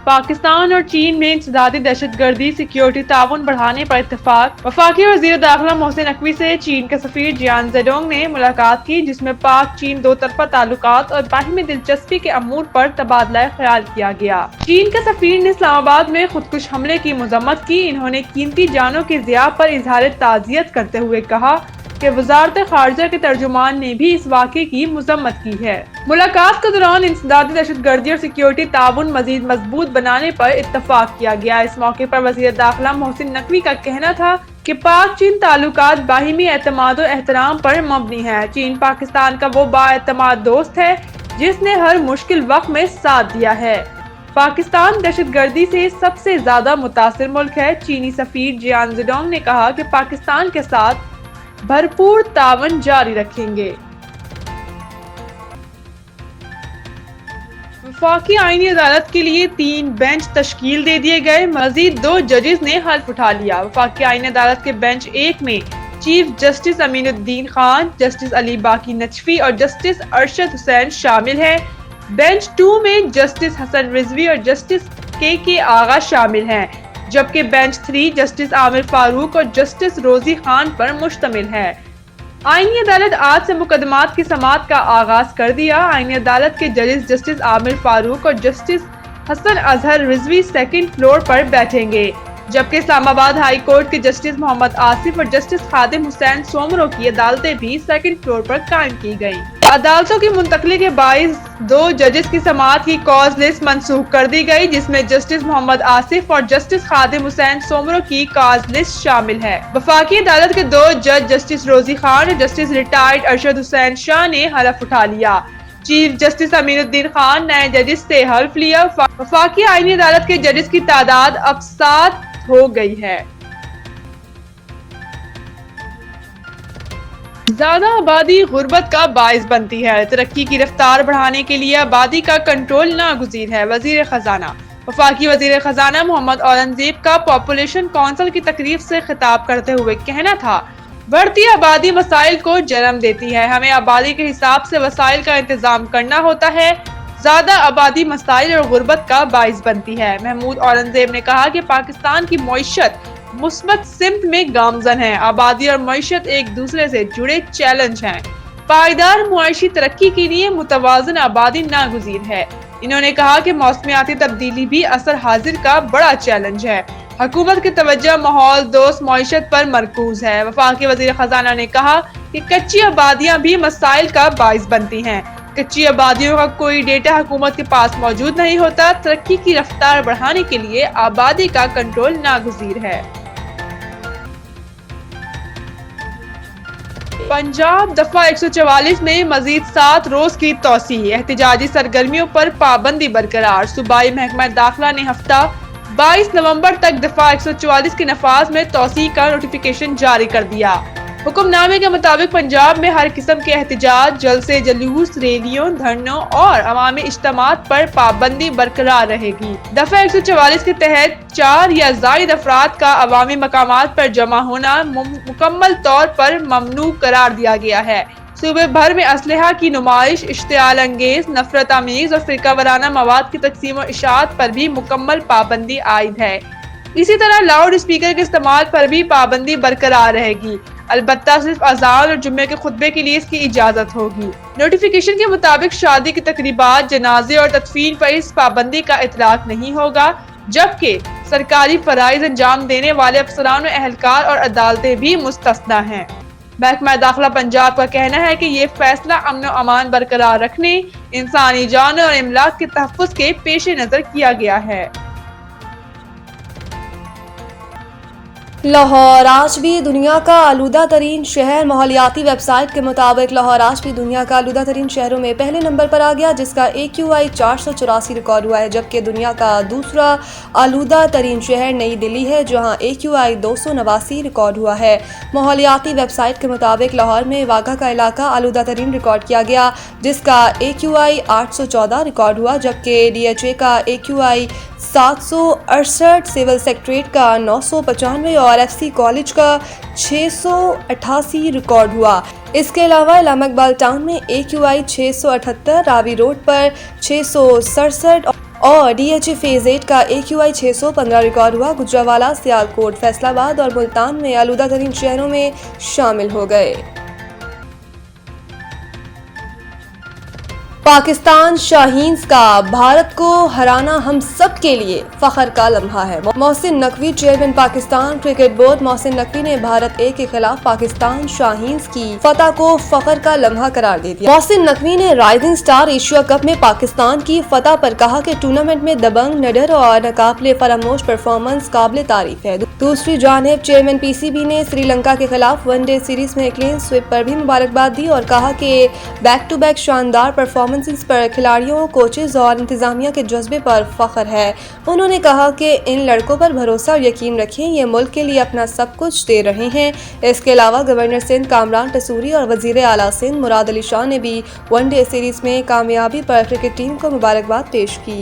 پاکستان اور چین میں انسدادی دہشت گردی سیکیورٹی تعاون بڑھانے پر اتفاق۔ وفاقی وزیر داخلہ محسن نقوی سے چین کے سفیر جیان زیڈونگ نے ملاقات کی، جس میں پاک چین دو طرفہ تعلقات اور باہمی دلچسپی کے امور پر تبادلہ خیال کیا گیا۔ چین کے سفیر نے اسلام آباد میں خودکش حملے کی مذمت کی۔ انہوں نے قیمتی جانوں کے ضیاع پر اظہار تعزیت کرتے ہوئے کہا کہ وزارت خارجہ کے ترجمان نے بھی اس واقعے کی مذمت کی ہے۔ ملاقات کے دوران انسدادی دہشت گردی اور سیکیورٹی تعاون مزید مضبوط بنانے پر اتفاق کیا گیا۔ اس موقع پر وزیر داخلہ محسن نقوی کا کہنا تھا کہ پاک چین تعلقات باہمی اعتماد و احترام پر مبنی ہیں۔ چین پاکستان کا وہ بااعتماد دوست ہے جس نے ہر مشکل وقت میں ساتھ دیا ہے۔ پاکستان دہشت گردی سے سب سے زیادہ متاثر ملک ہے۔ چینی سفیر جیان زیڈونگ نے کہا کہ پاکستان کے ساتھ بھرپور تعاون جاری رکھیں گے۔ وفاقی آئینی عدالت کے لیے 3 بینچ تشکیل دے دیے گئے، مزید 2 ججز نے حلف اٹھا لیا۔ وفاقی آئینی عدالت کے بینچ 1 میں چیف جسٹس امین الدین خان، جسٹس علی باقی نجفی اور جسٹس ارشد حسین شامل ہیں۔ بینچ 2 میں جسٹس حسن رضوی اور جسٹس کے آغا شامل ہیں، جبکہ بینچ 3 جسٹس عامر فاروق اور جسٹس روزی خان پر مشتمل ہے۔ آئینی عدالت آج سے مقدمات کی سماعت کا آغاز کر دیا۔ آئینی عدالت کے ججز جسٹس عامر فاروق اور جسٹس حسن اظہر رضوی سیکنڈ فلور پر بیٹھیں گے، جبکہ اسلام آباد ہائی کورٹ کے جسٹس محمد آصف اور جسٹس خادم حسین سومرو کی عدالتیں بھی سیکنڈ فلور پر قائم کی گئیں۔ عدالتوں کی منتقلی کے باعث 2 ججز کی سماعت کی کاز لسٹ منسوخ کر دی گئی، جس میں جسٹس محمد آصف اور جسٹس خادم حسین سومرو کی کاز لسٹ شامل ہے۔ وفاقی عدالت کے 2 جج جسٹس روزی خان اور جسٹس ریٹائرڈ ارشد حسین شاہ نے حلف اٹھا لیا۔ چیف جسٹس امین الدین خان نئے ججز سے حلف لیا۔ وفاقی آئینی عدالت کے ججز کی تعداد اب 7 ہو گئی ہے۔ زیادہ آبادی غربت کا باعث بنتی ہے، ترقی کی رفتار بڑھانے کے لیے آبادی کا کنٹرول ناگزیر ہے۔ وزیر خزانہ۔ وفاقی وزیر خزانہ محمد اورنگزیب کا پاپولیشن کونسل کی تقریب سے خطاب کرتے ہوئے کہنا تھا، بڑھتی آبادی مسائل کو جنم دیتی ہے، ہمیں آبادی کے حساب سے وسائل کا انتظام کرنا ہوتا ہے۔ زیادہ آبادی مسائل اور غربت کا باعث بنتی ہے۔ محمود اورنگزیب نے کہا کہ پاکستان کی معیشت مثبت سمت میں گامزن ہے۔ آبادی اور معیشت ایک دوسرے سے جڑے چیلنج ہیں۔ پائیدار معاشی ترقی کے لیے متوازن آبادی ناگزیر ہے۔ انہوں نے کہا کہ موسمیاتی تبدیلی بھی عصر حاضر کا بڑا چیلنج ہے۔ حکومت کی توجہ ماحول دوست معیشت پر مرکوز ہے۔ وفاقی وزیر خزانہ نے کہا کہ کچی آبادیاں بھی مسائل کا باعث بنتی ہیں۔ کچی آبادیوں کا کوئی ڈیٹا حکومت کے پاس موجود نہیں ہوتا۔ ترقی کی رفتار بڑھانے کے لیے آبادی کا کنٹرول ناگزیر ہے۔ پنجاب دفعہ 144 میں مزید 7 روز کی توسیع، احتجاجی سرگرمیوں پر پابندی برقرار۔ صوبائی محکمہ داخلہ نے ہفتہ 22 نومبر تک دفعہ 144 کے نفاذ میں توسیع کا نوٹیفیکیشن جاری کر دیا۔ حکم نامے کے مطابق پنجاب میں ہر قسم کے احتجاج، جلسے جلوس، ریلیوں، دھرنوں اور عوامی اجتماعات پر پابندی برقرار رہے گی۔ دفعہ 144 کے تحت 4 یا زائد افراد کا عوامی مقامات پر جمع ہونا مکمل طور پر ممنوع قرار دیا گیا ہے۔ صوبے بھر میں اسلحہ کی نمائش، اشتعال انگیز، نفرت آمیز اور فرقہ وارانہ مواد کی تقسیم و اشاعت پر بھی مکمل پابندی عائد ہے۔ اسی طرح لاؤڈ اسپیکر کے استعمال پر بھی پابندی برقرار رہے گی، البتہ صرف اذان اور جمعے کے خطبے کے لیے اس کی اجازت ہوگی۔ نوٹیفیکیشن کے مطابق شادی کی تقریبات، جنازے اور تدفین پر اس پابندی کا اطلاق نہیں ہوگا، جبکہ سرکاری فرائض انجام دینے والے افسران و اہلکار اور عدالتیں بھی مستثنیٰ ہیں۔ محکمہ داخلہ پنجاب کا کہنا ہے کہ یہ فیصلہ امن و امان برقرار رکھنے، انسانی جانوں اور املاک کے تحفظ کے پیش نظر کیا گیا ہے۔ لاہور آج بھی دنیا کا آلودہ ترین شہر۔ ماحولیاتی ویب سائٹ کے مطابق لاہور آج بھی دنیا کا آلودہ ترین شہروں میں پہلے نمبر پر آ گیا، جس کا AQI 484 ریکارڈ ہوا ہے، جبکہ دنیا کا دوسرا آلودہ ترین شہر نئی دلی ہے، جہاں AQI 289 ریکارڈ ہوا ہے۔ ماحولیاتی ویب سائٹ کے مطابق لاہور میں واگا کا علاقہ آلودہ ترین ریکارڈ کیا گیا، جس کا AQI 814 ریکارڈ ہوا، جبکہ DHA کا AQI 768، سول سیکریٹریٹ کا 995 اور FC کالج کا 688 ریکارڈ ہوا۔ اس کے علاوہ علامہ اقبال ٹاؤن میں AQI 678، راوی روڈ پر 667 اور DHA فیز 8 کا AQI 615 ریکارڈ ہوا۔ گجرانوالہ، سیالکوٹ، فیصل آباد اور ملتان میں آلودہ ترین شہروں میں شامل ہو گئے۔ پاکستان شاہینز کا بھارت کو ہرانا ہم سب کے لیے فخر کا لمحہ ہے۔ Mohsin Naqvi, chairman Pakistan cricket board. Mohsin Naqvi نے بھارت اے کے خلاف پاکستان شاہینز کی فتح کو فخر کا لمحہ قرار دے دیا۔ محسن نقوی نے رائزنگ سٹار ایشیا کپ میں پاکستان کی فتح پر کہا کہ ٹورنامنٹ میں دبنگ، نڈر اور ناقابل فراموش پرفارمنس قابل تعریف ہے۔ دوسری جانب چیئرمین PCB نے سری لنکا کے خلاف ون ڈے سیریز میں کلین سویپ پر بھی مبارکباد دی اور کہا کہ بیک ٹو بیک شاندار پرفارمنس پر کھلاڑیوں، کوچز اور انتظامیہ کے جذبے پر فخر ہے۔ انہوں نے کہا کہ ان لڑکوں پر بھروسہ اور یقین رکھیں، یہ ملک کے لیے اپنا سب کچھ دے رہے ہیں۔ اس کے علاوہ گورنر سندھ کامران ٹسوری اور وزیر اعلیٰ سندھ مراد علی شاہ نے بھی ون ڈے سیریز میں کامیابی پر کرکٹ ٹیم کو مبارکباد پیش کی۔